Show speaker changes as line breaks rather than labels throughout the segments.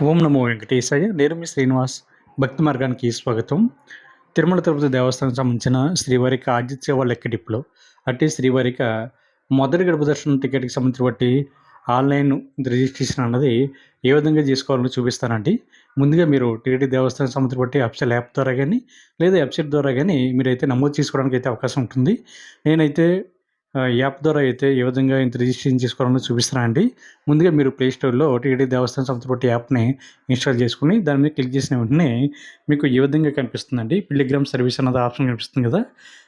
ఓం నమో వెంకటేశాయ. నేను మీ శ్రీనివాస్. భక్తి మార్గానికి స్వాగతం. తిరుమల తిరుపతి దేవస్థానం సంబంధించిన శ్రీవారిక ఆర్జిత సేవ లెక్కడిప్పులో అంటే శ్రీవారిక మొదటి గడప దర్శనం టికెట్కి సంబంధించిన బట్టి ఆన్లైన్ రిజిస్ట్రేషన్ అన్నది ఏ విధంగా చేసుకోవాలని చూపిస్తానండి. ముందుగా మీరు టీటీడీ దేవస్థానం సంబంధించిన బట్టి అఫీషియల్ యాప్ ద్వారా కానీ లేదా వెబ్సైట్ ద్వారా కానీ మీరైతే నమోదు చేసుకోవడానికి అయితే అవకాశం ఉంటుంది. నేనైతే యాప్ ద్వారా అయితే ఏ విధంగా ఇంత రిజిస్ట్రేషన్ చేసుకోవాలని చూపిస్తున్నానండి. ముందుగా మీరు ప్లే స్టోర్‌లో టీటీడీ దేవస్థానం సంబంధించిన యాప్‌ని ఇన్‌స్టాల్ చేసుకొని దాని మీద క్లిక్ చేసిన వెంటనే మీకు ఈ విధంగా కనిపిస్తుందండి. పిల్లిగ్రామ్ సర్వీస్ అన్నది ఆప్షన్ కనిపిస్తుంది కదా!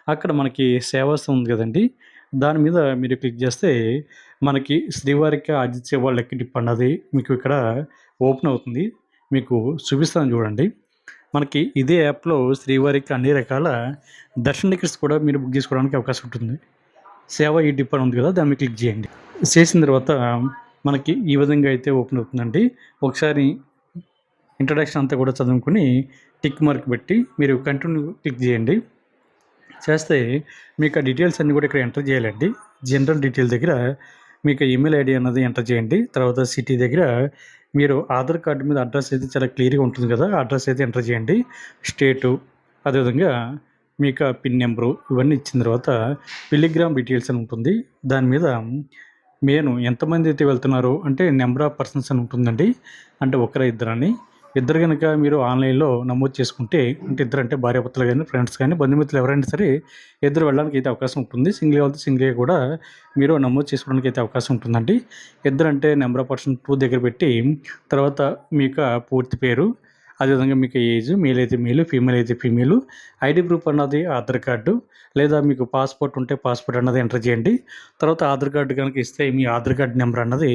అక్కడ మనకి సేవాస్ ఉంది కదండీ! దాని మీద మీరు క్లిక్ చేస్తే మనకి శ్రీవారిక ఆర్జిత సేవ లెక్కడిప్ అన్నది మీకు ఇక్కడ ఓపెన్ అవుతుంది. మీకు చూపిస్తాను చూడండి. మనకి ఇదే యాప్‌లో శ్రీవారికి అన్ని రకాల దర్శన టికెట్స్ కూడా మీరు బుక్ చేసుకోవడానికి అవకాశం ఉంటుంది. సేవ ఈ డిప్ అని ఉంది కదా! దాన్ని క్లిక్ చేయండి. చేసిన తర్వాత మనకి ఈ విధంగా అయితే ఓపెన్ అవుతుందండి. ఒకసారి ఇంట్రడక్షన్ అంతా కూడా చదువుకొని టిక్ మార్క్ పెట్టి మీరు కంటిన్యూ క్లిక్ చేయండి. చేస్తే మీకు ఆ డీటెయిల్స్ అన్నీ కూడా ఇక్కడ ఎంటర్ చేయాలండి. జనరల్ డీటెయిల్ దగ్గర మీకు ఈమెయిల్ ఐడీ అన్నది ఎంటర్ చేయండి. తర్వాత సిటీ దగ్గర మీరు ఆధార్ కార్డు మీద అడ్రస్ అయితే చాలా క్లియర్‌గా ఉంటుంది కదా! ఆ అడ్రస్ అయితే ఎంటర్ చేయండి. స్టేటు అదేవిధంగా మీకు ఆ పిన్ నెంబరు ఇవన్నీ ఇచ్చిన తర్వాత పిల్లిగ్రామ్ డీటెయిల్స్ అని ఉంటుంది. దాని మీద ఎంతమంది అయితే వెళ్తున్నారో అంటే నెంబర్ ఆఫ్ పర్సన్స్ అని ఉంటుందండి. అంటే ఒకరా ఇద్దరని. ఇద్దరు గనక మీరు ఆన్‌లైన్‌లో నమోదు చేసుకుంటే అంటే ఇద్దరంటే భార్యాభర్తలు గాని, ఫ్రెండ్స్ గాని, బంధుమిత్రులు ఎవరైనా సరే ఇద్దరు వెళ్ళడానికి అయితే అవకాశం ఉంటుంది. సింగిల్‌గా వెళ్తే సింగిల్‌గా కూడా మీరు నమోదు చేసుకోవడానికి అయితే అవకాశం ఉంటుందండి. ఇద్దరంటే నెంబర్ ఆఫ్ పర్సన్ 2 దగ్గర పెట్టి తర్వాత మీకు పూర్తి పేరు, అదేవిధంగా మీకు ఏజ్ మేల్ అయితే మేలు, ఫీమేల్ అయితే ఫీమేలు, ఐడీ ప్రూఫ్ అన్నది ఆధార్ కార్డు లేదా మీకు పాస్‌పోర్ట్ ఉంటే పాస్‌పోర్ట్ అన్నది ఎంటర్ చేయండి. తర్వాత ఆధార్ కార్డు కనుక ఇస్తే మీ ఆధార్ కార్డ్ నెంబర్ అన్నది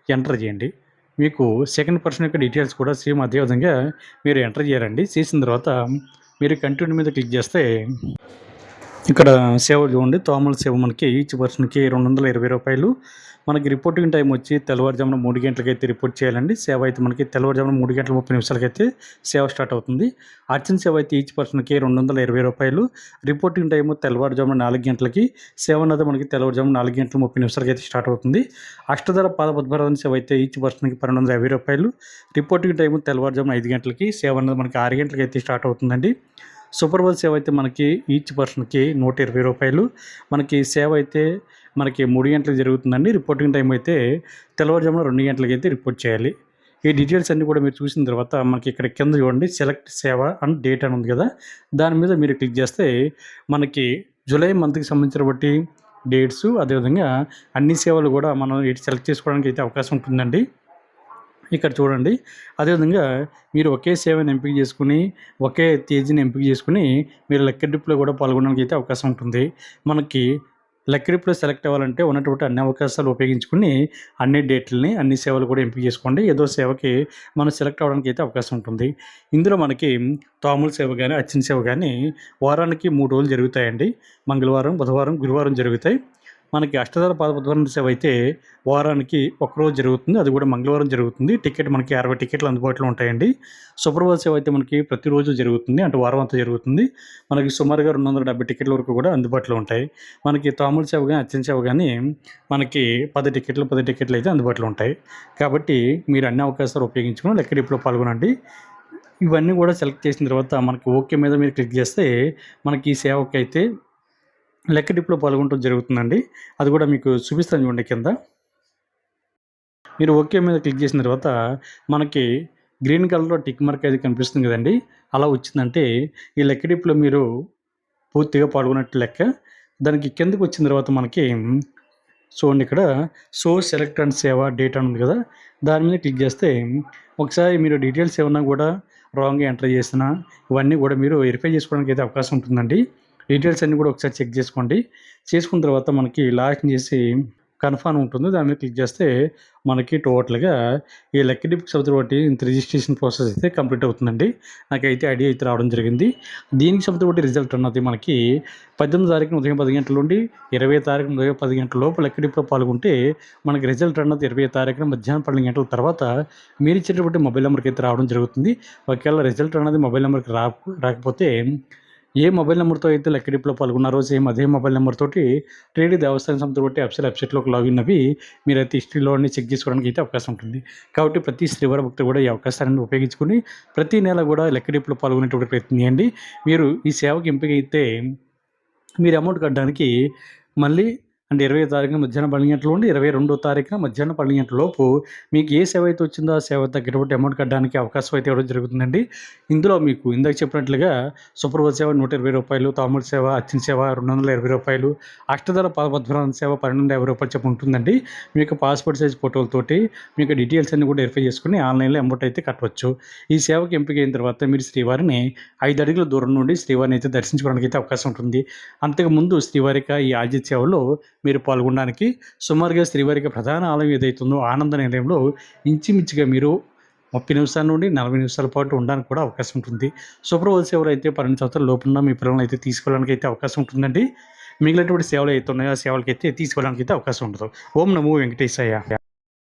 ఎంటర్ చేయండి. మీకు సెకండ్ పర్సన్ యొక్క డీటెయిల్స్ కూడా సేమ్ అదే విధంగా మీరు ఎంటర్ చేయాలండి. చేసిన తర్వాత మీరు కంటిన్యూ మీద క్లిక్ చేస్తే ఇక్కడ సేవ చూడండి. తోమల సేవ మనకి ఈచ్ పర్సన్‌కి రూ. 220. మనకి రిపోర్టింగ్ టైం వచ్చి తెల్లవారుజామున 3 గంటలకైతే రిపోర్ట్ చేయాలండి. సేవ అయితే మనకి తెల్లవారుజామున 3 గంటల 30 నిమిషాలకైతే సేవ స్టార్ట్ అవుతుంది. అర్చన సేవ అయితే ఈచ్ పర్సన్‌కి రూ. 220. రిపోర్టింగ్ టైము తెల్లవారుజామున 4 గంటలకి, సేవ అన్నది మనకి తెల్లవారుజామున 4 గంటల 30 నిమిషాలకైతే స్టార్ట్ అవుతుంది. అష్టదళ పాద పద్మనాభం సేవ అయితే ఈచ్ పర్సన్‌కి రూ. 1250. రిపోర్టింగ్ టైము తెల్లవారుజామున 5 గంటలకి, సేవ అన్నది మనకి 6 గంటలకైతే స్టార్ట్ అవుతుందండి. సూపర్ సేవ అయితే మనకి ఈచ్ పర్సన్‌కి రూ. 120. మనకి సేవ అయితే మనకి 3 గంటలకు జరుగుతుందండి. రిపోర్టింగ్ టైం అయితే తెల్లవారుజామున 2 గంటలకైతే రిపోర్ట్ చేయాలి. ఈ డీటెయిల్స్ అన్నీ కూడా మీరు చూసిన తర్వాత మనకి ఇక్కడ కింద చూడండి సెలెక్ట్ సేవ అండ్ డేట్ అని ఉంది కదా! దాని మీద మీరు క్లిక్ చేస్తే మనకి జూలై మంత్‌కి సంబంధించిన బట్టి డేట్స్ అదేవిధంగా అన్ని సేవలు కూడా మనం ఇటు సెలెక్ట్ చేసుకోవడానికి అయితే అవకాశం ఉంటుందండి. ఇక్కడ చూడండి. అదేవిధంగా మీరు ఒకే సేవను ఎంపిక చేసుకొని, ఒకే తేదీని ఎంపిక చేసుకొని, మీరు లెక్కడిప్పులో కూడా పాల్గొనడానికి అయితే అవకాశం ఉంటుంది. మనకి లెక్కడిప్పులో సెలెక్ట్ అవ్వాలంటే ఉన్నటువంటి అన్ని అవకాశాలు ఉపయోగించుకొని, అన్ని డేట్లని, అన్ని సేవలు కూడా ఎంపిక చేసుకోండి. ఏదో సేవకి మనం సెలెక్ట్ అవ్వడానికి అయితే అవకాశం ఉంటుంది. ఇందులో మనకి తోముల సేవ గాని, అర్చన సేవ గాని వారానికి 3 రోజులు జరుగుతాయండి. మంగళవారం, బుధవారం, గురువారం జరుగుతాయి. మనకి అష్టదళ పాదపద్మనాభ సేవ అయితే వారానికి ఒకరోజు జరుగుతుంది. అది కూడా మంగళవారం జరుగుతుంది. టికెట్ మనకి 60 టికెట్లు అందుబాటులో ఉంటాయండి. సుప్రభాత సేవ అయితే మనకి ప్రతిరోజు జరుగుతుంది. అంటే వారం అంతా జరుగుతుంది. మనకి సుమారుగా 270 టికెట్ల వరకు కూడా అందుబాటులో ఉంటాయి. మనకి తోముల సేవ గాని, అర్చన సేవ గాని మనకి 10 టికెట్లు అయితే అందుబాటులో ఉంటాయి. కాబట్టి మీరు అన్ని అవకాశాలు ఉపయోగించుకొని లెక్కడిప్పులో పాల్గొనండి. ఇవన్నీ కూడా సెలెక్ట్ చేసిన తర్వాత మనకి ఓకే మీద మీరు క్లిక్ చేస్తే మనకి ఈ సేవకైతే లెక్కడిప్పులో పాల్గొనడం జరుగుతుందండి. అది కూడా మీకు చూపిస్తాను చూడండి కింద. మీరు ఓకే మీద క్లిక్ చేసిన తర్వాత మనకి గ్రీన్ కలర్‌లో టిక్ మార్క్ అది కనిపిస్తుంది కదండీ! అలా వచ్చిందంటే ఈ లెక్కడిప్పులో మీరు పూర్తిగా పాల్గొన్నట్టు లెక్క. దానికి కిందకి వచ్చిన తర్వాత మనకి చూడండి ఇక్కడ show select and save date అని ఉంది కదా! దాని మీద క్లిక్ చేస్తే ఒకసారి మీరు డీటెయిల్స్ ఏమన్నా కూడా రాంగ్‌గా ఎంటర్ చేసినా ఇవన్నీ కూడా మీరు వెరిఫై చేసుకోవడానికి అయితే అవకాశం ఉంటుందండి. డీటెయిల్స్ అన్నీ కూడా ఒకసారి చెక్ చేసుకోండి. చేసుకున్న తర్వాత మనకి లాగిన్ చేసి కన్ఫర్మ్ ఉంటుంది. దాని మీద క్లిక్ చేస్తే మనకి టోటల్‌గా ఈ లెక్కడిపుకి సంబంధించి ఇంత రిజిస్ట్రేషన్ ప్రాసెస్ అయితే కంప్లీట్ అవుతుందండి. నాకైతే ఐడియా అయితే రావడం జరిగింది. దీనికి సంబంధించి రిజల్ట్ అన్నది మనకి 18 తారీఖున ఉదయం 10 గంటల నుండి 20 తారీఖున ఉదయం 10 గంటల లోపు లెక్కడిపులో పాల్గొంటే మనకి రిజల్ట్ అన్నది 20 తారీఖున మధ్యాహ్నం 12 గంటల తర్వాత మీరు ఇచ్చేటటువంటి మొబైల్ నెంబర్‌కి అయితే రావడం జరుగుతుంది. ఒకవేళ రిజల్ట్ అన్నది మొబైల్ నెంబర్‌కి రాకపోతే ఏ మొబైల్ నెంబర్‌తో అయితే లెక్కడిపులో పాల్గొన్నారో సేమ్ అదే మొబైల్ నెంబర్‌తోటి టీటీడీ దేవస్థానం సంస్థ బట్టి వెబ్‌సైట్‌లోకి లాగిన్ అవ్వి మీరైతే హిస్టరీలో అన్ని చెక్ చేసుకోవడానికి అయితే అవకాశం ఉంటుంది. కాబట్టి ప్రతి శ్రీవారి భక్తుడు కూడా ఈ అవకాశాన్ని ఉపయోగించుకొని ప్రతి నెల కూడా లెక్కడిపులో పాల్గొనేటువంటి ప్రయత్నం చేయండి. మీరు ఈ సేవకి ఎంపికైతే మీరు అమౌంట్ కట్టడానికి మళ్ళీ అంటే 20వ తారీఖున మధ్యాహ్నం 12 గంటల నుండి 22వ తారీఖున మధ్యాహ్నం 12 గంటల లోపు మీకు ఏ సేవ అయితే వచ్చిందో ఆ సేవకు తగ్గటువంటి అమౌంట్ కట్టడానికి అవకాశం అయితే ఇవ్వడం జరుగుతుందండి. ఇందులో మీకు ఇందాక చెప్పినట్లుగా సుప్రభాత సేవ రూ. 120, తాముడు సేవ, అర్చన సేవ రూ. 220, అష్టదళ పాదపద్మనాభ సేవ రూ. 1250 చొప్పున ఉంటుందండి. మీకు పాస్‌పోర్ట్ సైజ్ ఫోటోలతోటి మీకు డీటెయిల్స్ అన్నీ కూడా వెరిఫై చేసుకొని ఆన్‌లైన్‌లో అమౌంట్ అయితే కట్టవచ్చు. ఈ సేవకి ఎంపికైన తర్వాత మీరు శ్రీవారిని 5 అడుగుల దూరం నుండి శ్రీవారిని అయితే దర్శించుకోవడానికి అయితే అవకాశం ఉంటుంది. అంతకుముందు శ్రీవారిక ఈ ఆర్జిత సేవలో మీరు పాల్గొనడానికి సుమారుగా శ్రీవారిక ప్రధాన ఆలయం ఏదైతుందో ఆనంద నిలయంలో ఇంచుమించుగా మీరు 30 నిమిషాల నుండి 40 నిమిషాల పాటు ఉండడానికి కూడా అవకాశం ఉంటుంది. సుప్రభాత సేవలు అయితే 12 సంవత్సరాల లోపున్న మీ పిల్లల్ని అయితే తీసుకెళ్ళడానికి అయితే అవకాశం ఉంటుందండి. మిగిలినటువంటి సేవలు అయితే ఉన్నాయో ఆ సేవలకైతే తీసుకెళ్ళడానికి అయితే అవకాశం ఉండదు. ఓం నమో వెంకటేశాయ.